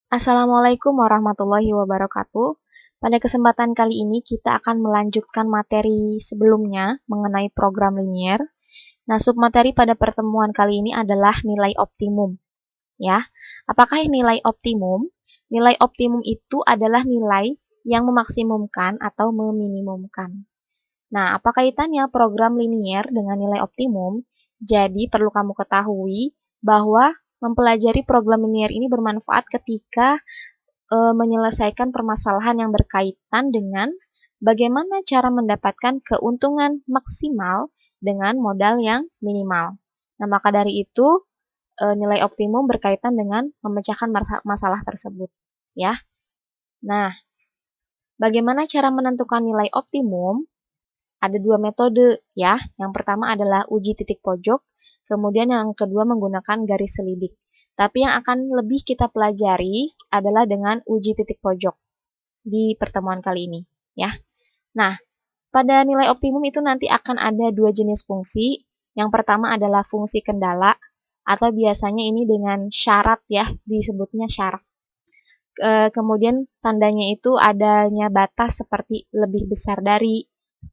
Assalamualaikum warahmatullahi wabarakatuh. Pada kesempatan kali ini kita akan melanjutkan materi sebelumnya mengenai program linier. Nah, submateri pada pertemuan kali ini adalah nilai optimum. Ya, apakah nilai optimum? Nilai optimum itu adalah nilai yang memaksimumkan atau meminimumkan. Nah, apa kaitannya program linier dengan nilai optimum? Jadi, perlu kamu ketahui bahwa mempelajari program linier ini bermanfaat ketika menyelesaikan permasalahan yang berkaitan dengan bagaimana cara mendapatkan keuntungan maksimal dengan modal yang minimal. Nah, maka dari itu nilai optimum berkaitan dengan memecahkan masalah tersebut, ya. Nah, bagaimana cara menentukan nilai optimum? Ada dua metode, ya. Yang pertama adalah uji titik pojok, kemudian yang kedua menggunakan garis selidik. Tapi yang akan lebih kita pelajari adalah dengan uji titik pojok di pertemuan kali ini, ya. Nah, pada nilai optimum itu nanti akan ada dua jenis fungsi. Yang pertama adalah fungsi kendala, atau biasanya ini dengan syarat ya, disebutnya syarat. Kemudian tandanya itu adanya batas seperti lebih besar dari,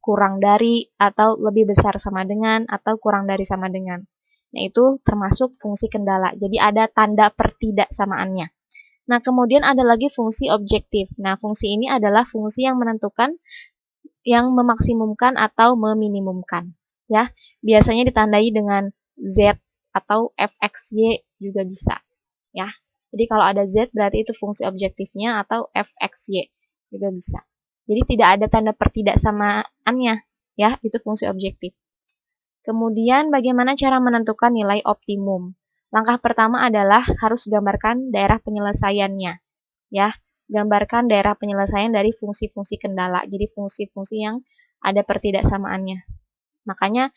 kurang dari, atau lebih besar sama dengan, atau kurang dari sama dengan. Nah, itu termasuk fungsi kendala. Jadi ada tanda pertidaksamaannya. Nah, kemudian ada lagi fungsi objektif. Nah, fungsi ini adalah fungsi yang menentukan, yang memaksimumkan atau meminimumkan. Ya, biasanya ditandai dengan Z atau fxy juga bisa. Ya, jadi kalau ada Z berarti itu fungsi objektifnya, atau fxy juga bisa. Jadi tidak ada tanda pertidaksamaannya, ya, itu fungsi objektif. Kemudian bagaimana cara menentukan nilai optimum? Langkah pertama adalah harus gambarkan daerah penyelesaiannya, ya. Gambarkan daerah penyelesaian dari fungsi-fungsi kendala, jadi fungsi-fungsi yang ada pertidaksamaannya. Makanya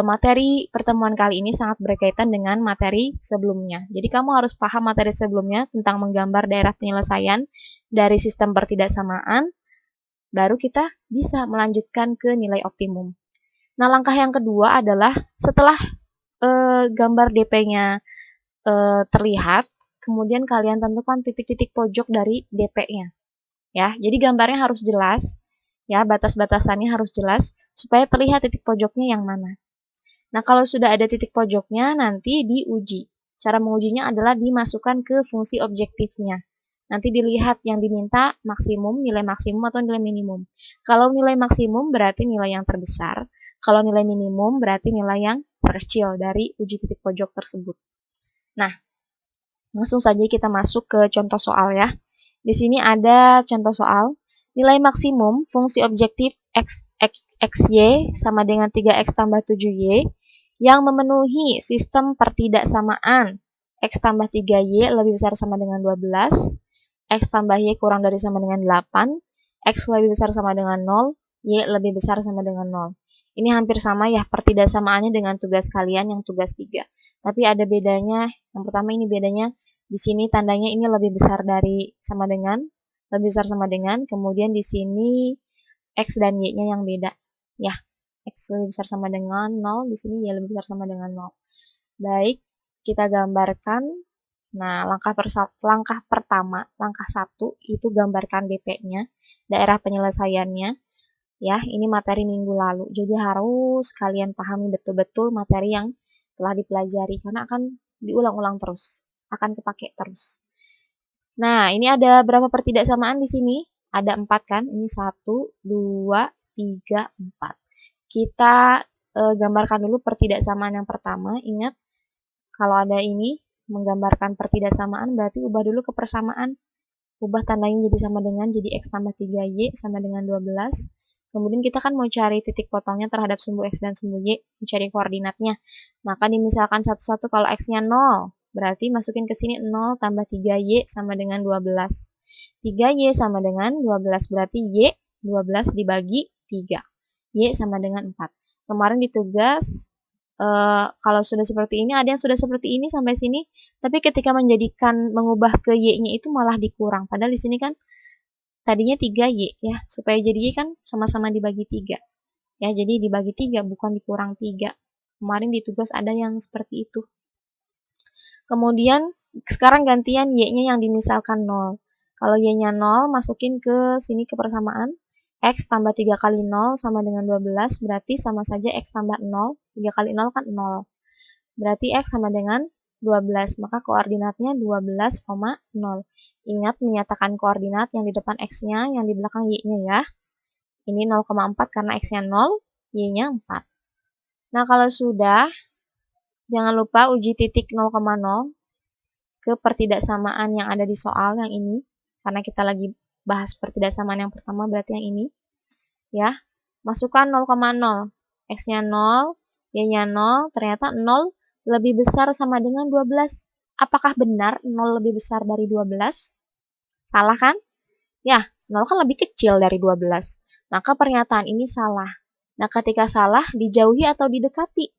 materi pertemuan kali ini sangat berkaitan dengan materi sebelumnya. Jadi kamu harus paham materi sebelumnya tentang menggambar daerah penyelesaian dari sistem pertidaksamaan, baru kita bisa melanjutkan ke nilai optimum. Nah, langkah yang kedua adalah setelah gambar DP-nya terlihat, kemudian kalian tentukan titik-titik pojok dari DP-nya. Ya, jadi gambarnya harus jelas, ya, batas-batasannya harus jelas supaya terlihat titik pojoknya yang mana. Nah, kalau sudah ada titik pojoknya, nanti diuji. Cara mengujinya adalah dimasukkan ke fungsi objektifnya. Nanti dilihat yang diminta maksimum, nilai maksimum atau nilai minimum. Kalau nilai maksimum berarti nilai yang terbesar. Kalau nilai minimum berarti nilai yang terkecil dari uji titik pojok tersebut. Nah, langsung saja kita masuk ke contoh soal ya. Di sini ada contoh soal. Nilai maksimum fungsi objektif xy sama dengan 3x tambah 7y yang memenuhi sistem pertidaksamaan x tambah 3y lebih besar sama dengan 12, x tambah y kurang dari sama dengan 8, x lebih besar sama dengan 0, y lebih besar sama dengan 0. Ini hampir sama ya pertidaksamaannya dengan tugas kalian yang tugas 3. Tapi ada bedanya. Yang pertama ini bedanya di sini tandanya ini lebih besar dari sama dengan, lebih besar sama dengan, kemudian di sini x dan y-nya yang beda. Ya, x lebih besar sama dengan 0, di sini y lebih besar sama dengan 0. Baik, kita gambarkan. Nah, langkah pertama, langkah 1 itu gambarkan DP-nya, daerah penyelesaiannya. Ya, ini materi minggu lalu. Jadi harus kalian pahami betul-betul materi yang telah dipelajari karena akan diulang-ulang terus, akan kepake terus. Nah, ini ada berapa pertidaksamaan di sini? Ada 4 kan? Ini 1, 2, 3, 4. Kita gambarkan dulu pertidaksamaan yang pertama. Ingat, kalau ada ini, menggambarkan pertidaksamaan berarti ubah dulu ke persamaan. Ubah tandanya jadi sama dengan, jadi x tambah 3y sama dengan 12. Kemudian kita kan mau cari titik potongnya terhadap sumbu x dan sumbu y, mencari koordinatnya. Maka dimisalkan satu-satu, kalau x-nya 0, berarti masukin ke sini 0 tambah 3y sama dengan 12. 3y sama dengan 12, berarti y 12 dibagi 3. Y sama dengan 4. Kemarin di tugas, kalau sudah seperti ini, ada yang sudah seperti ini sampai sini, tapi ketika mengubah ke y-nya itu malah dikurang. Padahal di sini kan tadinya 3y ya, supaya jadi y kan sama-sama dibagi 3. Ya, jadi dibagi 3 bukan dikurang 3. Kemarin di tugas ada yang seperti itu. Kemudian Sekarang gantian Y-nya yang dimisalkan 0. Kalau Y-nya 0, masukin ke sini ke persamaan. X tambah 3 kali 0 sama dengan 12, berarti sama saja X tambah 0. 3 kali 0 kan 0. Berarti X sama dengan 12, maka koordinatnya 12,0. Ingat menyatakan koordinat yang di depan X-nya, yang di belakang Y-nya ya. Ini 0,4 karena X-nya 0, Y-nya 4. Nah, kalau sudah, jangan lupa uji titik 0,0 ke pertidaksamaan yang ada di soal yang ini. Karena kita lagi bahas pertidaksamaan yang pertama, berarti yang ini. Ya, masukkan 0,0. X-nya 0, Y-nya 0, ternyata 0 lebih besar sama dengan 12. Apakah benar 0 lebih besar dari 12? Salah kan? Ya, 0 kan lebih kecil dari 12. Maka pernyataan ini salah. Nah, ketika salah, dijauhi atau didekati?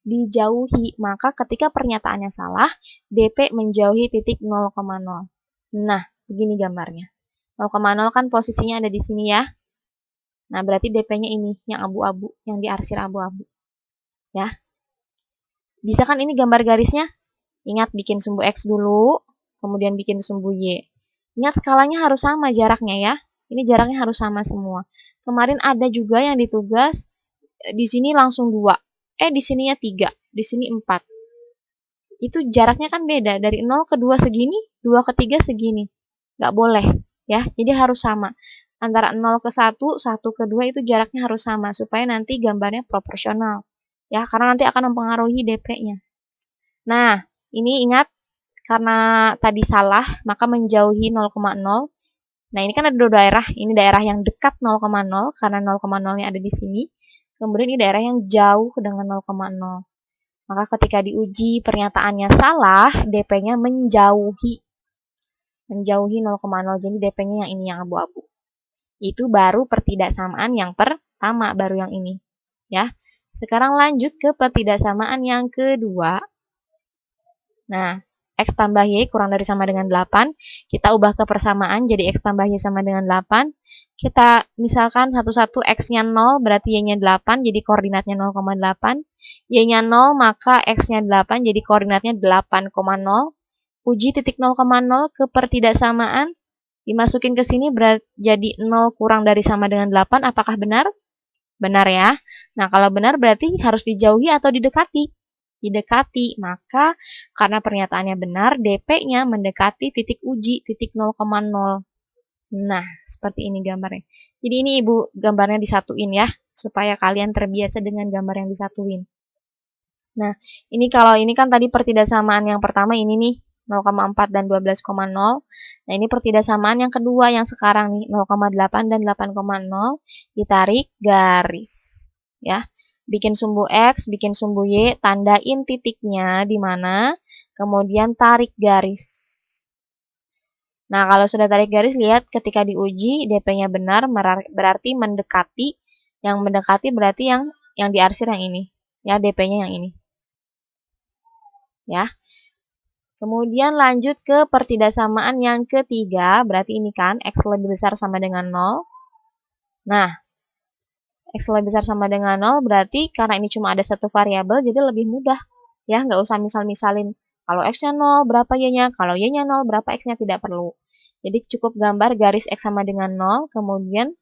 Dijauhi. Maka ketika pernyataannya salah, DP menjauhi titik 0,0. Nah, begini gambarnya. 0,0 kan posisinya ada di sini ya. Nah, berarti DP-nya ini, yang abu-abu, yang diarsir abu-abu. Ya. Bisa kan ini gambar garisnya? Ingat bikin sumbu X dulu, kemudian bikin sumbu Y. Ingat skalanya harus sama jaraknya ya. Ini jaraknya harus sama semua. Kemarin ada juga yang ditugas, di sini langsung 2. Di sininya 3, di sini 4. Itu jaraknya kan beda, dari 0 ke 2 segini, 2 ke 3 segini. Nggak boleh, ya. Jadi harus sama. Antara 0 ke 1, 1 ke 2 itu jaraknya harus sama, supaya nanti gambarnya proporsional. Ya, karena nanti akan mempengaruhi DP-nya. Nah, ini ingat, karena tadi salah, maka menjauhi 0,0. Nah, ini kan ada dua daerah. Ini daerah yang dekat 0,0, karena 0,0-nya ada di sini. Kemudian ini daerah yang jauh dengan 0,0. Maka ketika diuji pernyataannya salah, DP-nya menjauhi. Menjauhi 0,0, jadi DP-nya yang ini, yang abu-abu. Itu baru pertidaksamaan yang pertama, baru yang ini. Ya. Sekarang lanjut ke pertidaksamaan yang kedua. Nah, X tambah Y kurang dari sama dengan 8. Kita ubah ke persamaan, jadi X tambah Y sama dengan 8. Kita misalkan satu-satu X-nya 0, berarti Y-nya 8, jadi koordinatnya 0,8. Y-nya 0, maka X-nya 8, jadi koordinatnya 8,0. Uji titik 0,0 ke pertidaksamaan. Dimasukin ke sini jadi 0 kurang dari sama dengan 8. Apakah benar? Benar ya. Nah, kalau benar berarti harus dijauhi atau didekati? Didekati. Maka karena pernyataannya benar, DP-nya mendekati titik uji, titik 0,0. Nah, seperti ini gambarnya. Jadi ini Ibu gambarnya disatuin ya, supaya kalian terbiasa dengan gambar yang disatuin. Nah, ini kalau ini kan tadi pertidaksamaan yang pertama ini nih, 0,4 dan 12,0. Nah, ini pertidaksamaan yang kedua yang sekarang nih, 0,8 dan 8,0. Ditarik garis. Ya. Bikin sumbu X, bikin sumbu Y, tandain titiknya di mana, kemudian tarik garis. Nah, kalau sudah tarik garis, lihat ketika diuji, DP-nya benar, berarti mendekati. Yang mendekati berarti yang diarsir yang ini. Ya, DP-nya yang ini. Ya. Kemudian lanjut ke pertidaksamaan yang ketiga, berarti ini kan X lebih besar sama dengan 0. Nah, X lebih besar sama dengan 0 berarti karena ini cuma ada satu variabel, jadi lebih mudah. Ya, nggak usah misal-misalin. Kalau X-nya 0, berapa Y-nya? Kalau Y-nya 0, berapa X-nya? Tidak perlu. Jadi cukup gambar garis X sama dengan 0, kemudian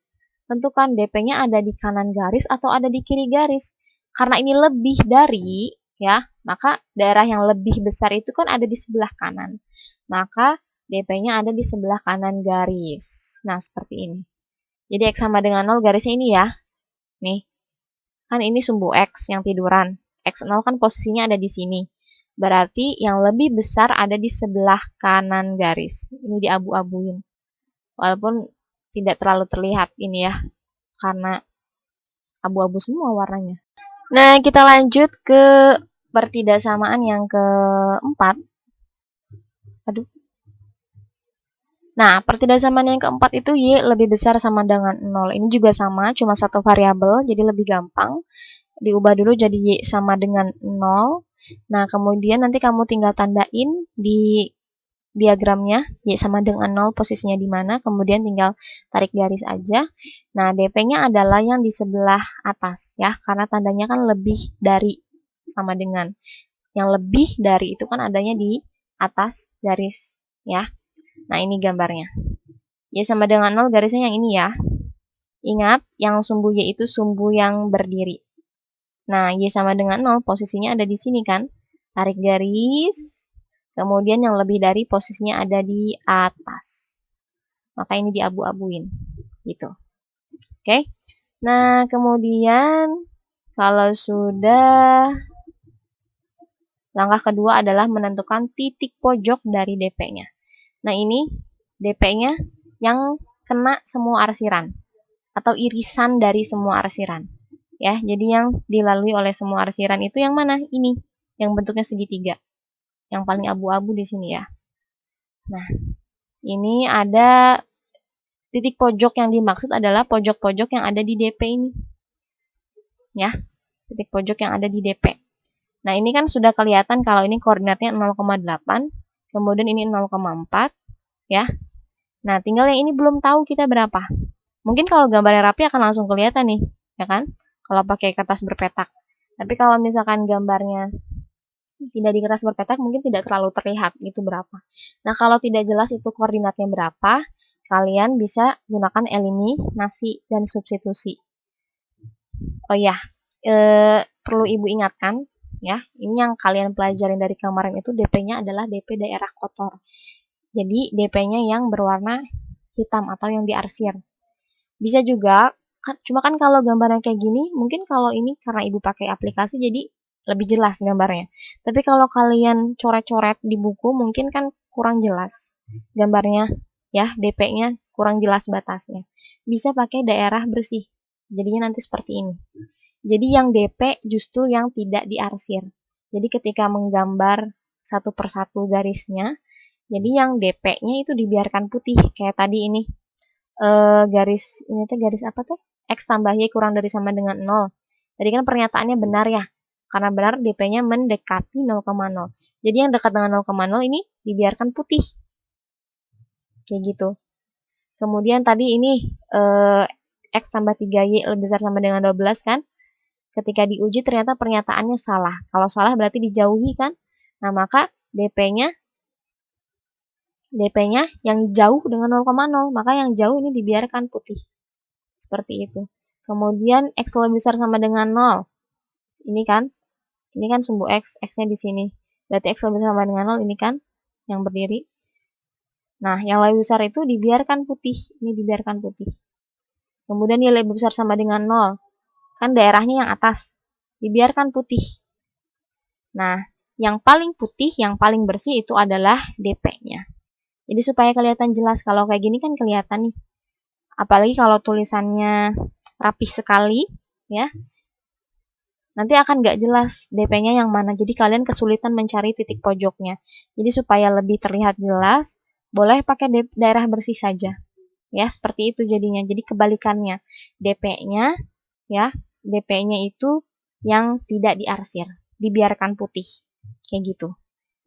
tentukan DP-nya ada di kanan garis atau ada di kiri garis. Karena ini lebih dari, ya, maka daerah yang lebih besar itu kan ada di sebelah kanan. Maka DP-nya ada di sebelah kanan garis. Nah, seperti ini. Jadi X sama dengan 0 garisnya ini ya. Nih, kan ini sumbu X yang tiduran. X0 kan posisinya ada di sini. Berarti yang lebih besar ada di sebelah kanan garis. Ini diabu-abuin. Walaupun tidak terlalu terlihat ini ya, karena abu-abu semua warnanya. Nah, kita lanjut ke pertidaksamaan yang keempat. Aduh. Nah, pertidaksamaan yang keempat itu Y lebih besar sama dengan 0. Ini juga sama, cuma satu variabel, jadi lebih gampang. Diubah dulu jadi Y sama dengan 0. Nah, kemudian nanti kamu tinggal tandain di diagramnya, Y sama dengan 0 posisinya di mana, kemudian tinggal tarik garis aja. Nah, DP-nya adalah yang di sebelah atas ya, karena tandanya kan lebih dari sama dengan. Yang lebih dari itu kan adanya di atas garis ya. Nah, ini gambarnya. Y sama dengan 0 garisnya yang ini ya. Ingat, yang sumbu Y itu sumbu yang berdiri. Nah, Y sama dengan 0 posisinya ada di sini kan. Tarik garis, kemudian yang lebih dari posisinya ada di atas. Maka ini diabu-abuin. Gitu. Oke. Nah, kemudian kalau sudah, langkah kedua adalah menentukan titik pojok dari DP-nya. Nah, ini DP-nya yang kena semua arsiran atau irisan dari semua arsiran. Ya, jadi yang dilalui oleh semua arsiran itu yang mana? Ini, yang bentuknya segitiga. Yang paling abu-abu di sini ya. Nah, ini ada titik pojok yang dimaksud adalah pojok-pojok yang ada di DP ini. Ya, titik pojok yang ada di DP. Nah, ini kan sudah kelihatan kalau ini koordinatnya 0,8, kemudian ini 0,4, ya. Nah, tinggal yang ini belum tahu kita berapa. Mungkin kalau gambarnya rapi akan langsung kelihatan nih, ya kan? Kalau pakai kertas berpetak. Tapi kalau misalkan gambarnya tidak di kertas berpetak, mungkin tidak terlalu terlihat itu berapa. Nah, kalau tidak jelas itu koordinatnya berapa, kalian bisa gunakan eliminasi dan substitusi. Oh ya, perlu Ibu ingatkan, ya, ini yang kalian pelajarin dari kemarin itu DP-nya adalah DP daerah kotor. Jadi DP-nya yang berwarna hitam atau yang diarsir. Bisa juga, cuma kan kalau gambarnya kayak gini, mungkin kalau ini karena Ibu pakai aplikasi jadi lebih jelas gambarnya. Tapi kalau kalian coret-coret di buku, mungkin kan kurang jelas gambarnya, ya, DP-nya kurang jelas batasnya. Bisa pakai daerah bersih. Jadinya nanti seperti ini. Jadi yang DP justru yang tidak diarsir. Jadi ketika menggambar satu persatu garisnya, jadi yang DP-nya itu dibiarkan putih. Kayak tadi ini, garis, ini tuh garis apa tuh? X tambah Y kurang dari sama dengan 0. Tadi kan pernyataannya benar ya. Karena benar DP-nya mendekati 0,0. Jadi yang dekat dengan 0,0 ini dibiarkan putih. Kayak gitu. Kemudian tadi ini, X tambah 3Y lebih besar sama dengan 12 kan? Ketika diuji ternyata pernyataannya salah. Kalau salah berarti dijauhi kan? Nah, maka DP-nya yang jauh dengan 0,0. Maka yang jauh ini dibiarkan putih. Seperti itu. Kemudian X lebih besar sama dengan 0. Ini kan sumbu X. X-nya di sini. Berarti X lebih besar sama dengan 0. Ini kan yang berdiri. Nah, yang lebih besar itu dibiarkan putih. Ini dibiarkan putih. Kemudian yang lebih besar sama dengan 0. Kan daerahnya yang atas, dibiarkan putih. Nah, yang paling putih, yang paling bersih itu adalah DP-nya. Jadi supaya kelihatan jelas, kalau kayak gini kan kelihatan nih. Apalagi kalau tulisannya rapih sekali, ya, nanti akan nggak jelas DP-nya yang mana. Jadi kalian kesulitan mencari titik pojoknya. Jadi supaya lebih terlihat jelas, boleh pakai daerah bersih saja. Ya, seperti itu jadinya. Jadi kebalikannya, DP-nya, ya, DP-nya itu yang tidak diarsir, dibiarkan putih. Kayak gitu.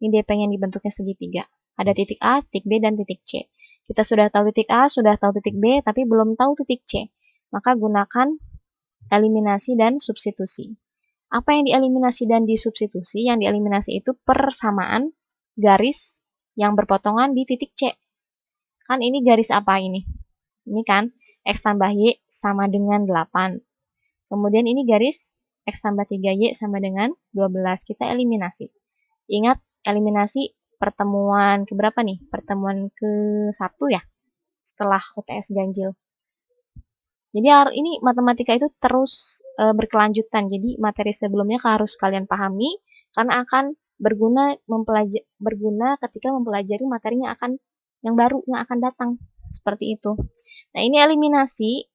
Ini DP-nya dibentuknya segitiga. Ada titik A, titik B, dan titik C. Kita sudah tahu titik A, sudah tahu titik B, tapi belum tahu titik C. Maka gunakan eliminasi dan substitusi. Apa yang dieliminasi dan disubstitusi? Yang dieliminasi itu persamaan garis yang berpotongan di titik C. Kan ini garis apa ini? Ini kan X tambah Y sama dengan 8. Kemudian ini garis X tambah 3Y sama dengan 12. Kita eliminasi. Ingat, eliminasi pertemuan keberapa nih? Pertemuan ke-1 ya? Setelah UTS ganjil. Jadi ini matematika itu terus berkelanjutan. Jadi materi sebelumnya harus kalian pahami karena akan berguna ketika mempelajari materinya yang baru yang akan datang. Seperti itu. Nah, ini eliminasi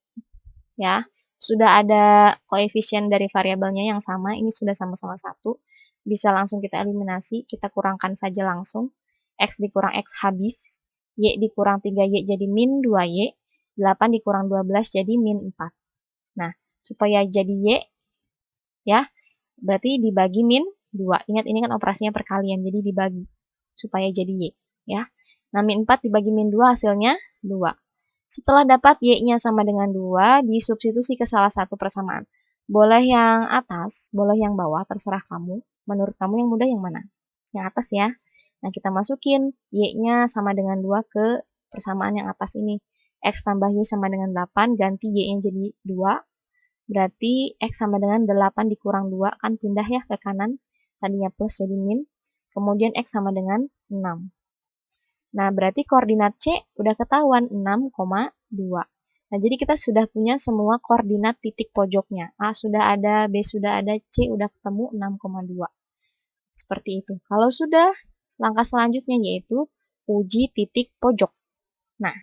ya. Sudah ada koefisien dari variabelnya yang sama, ini sudah sama-sama 1. Bisa langsung kita eliminasi, kita kurangkan saja langsung. X dikurang X habis, Y dikurang 3Y jadi min 2Y, 8 dikurang 12 jadi min 4. Nah, supaya jadi Y, ya, berarti dibagi min 2. Ingat, ini kan operasinya perkalian, jadi dibagi. Supaya jadi Y, ya. Nah, min 4 dibagi min 2 hasilnya 2. Setelah dapat Y-nya sama dengan 2, disubstitusi ke salah satu persamaan. Boleh yang atas, boleh yang bawah, terserah kamu. Menurut kamu yang mudah yang mana? Yang atas ya. Nah, kita masukin Y-nya sama dengan 2 ke persamaan yang atas ini. X tambah Y sama dengan 8, ganti Y-nya jadi 2. Berarti X sama dengan 8 dikurang 2, kan pindah ya ke kanan. Tadinya plus jadi min. Kemudian X sama dengan 6. Nah, berarti koordinat C udah ketahuan 6,2. Nah, jadi kita sudah punya semua koordinat titik pojoknya. A sudah ada, B sudah ada, C udah ketemu 6,2. Seperti itu. Kalau sudah, langkah selanjutnya yaitu uji titik pojok. Nah,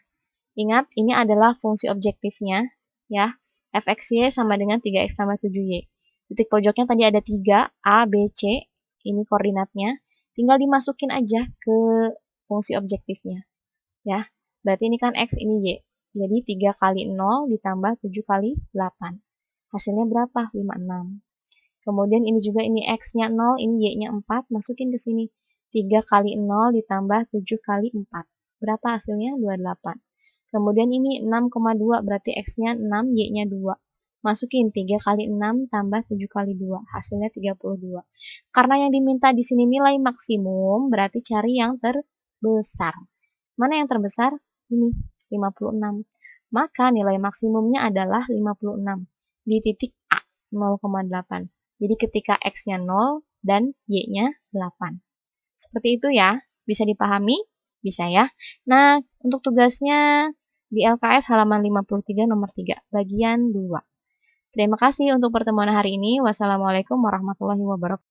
ingat ini adalah fungsi objektifnya ya. Fxy sama dengan 3x tambah 7y. Titik pojoknya tadi ada 3, A, B, C. Ini koordinatnya. Tinggal dimasukin aja ke fungsi objektifnya. Ya, berarti ini kan X, ini Y. Jadi 3 kali 0 ditambah 7 kali 8. Hasilnya berapa? 56. Kemudian ini juga ini X-nya 0, ini Y-nya 4, masukin ke sini. 3 kali 0 ditambah 7 kali 4. Berapa hasilnya? 28. Kemudian ini 6,2, berarti X-nya 6, Y-nya 2. Masukin 3 kali 6 tambah 7 kali 2, hasilnya 32. Karena yang diminta di sini nilai maksimum, berarti cari yang terbesar. Mana yang terbesar? Ini, 56. Maka nilai maksimumnya adalah 56 di titik A, 0,8. Jadi ketika X-nya 0 dan Y-nya 8. Seperti itu ya. Bisa dipahami? Bisa ya. Nah, untuk tugasnya di LKS halaman 53 nomor 3, bagian 2. Terima kasih untuk pertemuan hari ini. Wassalamualaikum warahmatullahi wabarakatuh.